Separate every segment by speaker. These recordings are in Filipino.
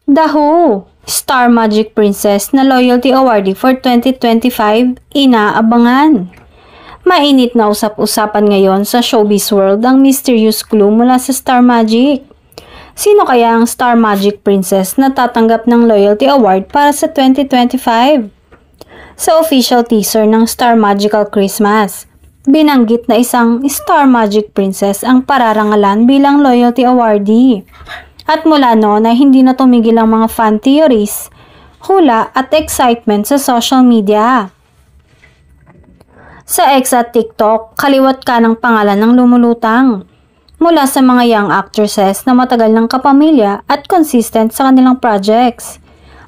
Speaker 1: The Who, Star Magic Princess na Loyalty Awardee for 2025, inaabangan. Mainit na usap-usapan ngayon sa showbiz world ang mysterious clue mula sa Star Magic. Sino kaya ang Star Magic Princess na tatanggap ng Loyalty Award para sa 2025? Sa official teaser ng Star Magical Christmas, binanggit na isang Star Magic Princess ang pararangalan bilang Loyalty Awardee. At mula noon ay hindi na tumigil ang mga fan theories, hula at excitement sa social media. Sa X at TikTok, kaliwat ka ng pangalan ng lumulutang. Mula sa mga young actresses na matagal ng kapamilya at consistent sa kanilang projects.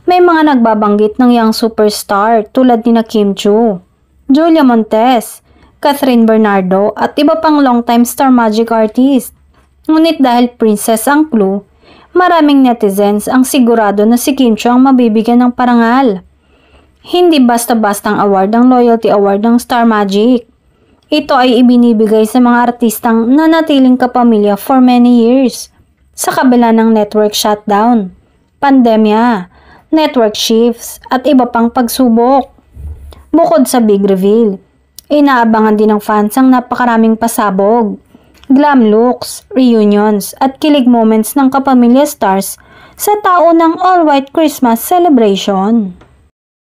Speaker 1: May mga nagbabanggit ng young superstar tulad ni Kim Chiu, Julia Montes, Catherine Bernardo at iba pang long-time Star Magic artist. Ngunit dahil princess ang clue, maraming netizens ang sigurado na si Kim Chiu ang mabibigyan ng parangal. Hindi basta-bastang award ang Loyalty Award ng Star Magic. Ito ay ibinibigay sa mga artistang nanatiling kapamilya for many years sa kabila ng network shutdown, pandemya, network shifts at iba pang pagsubok. Bukod sa big reveal, inaabangan din ng fans ang napakaraming pasabog, glam looks, reunions at kilig moments ng kapamilya stars sa taon ng all-white Christmas celebration.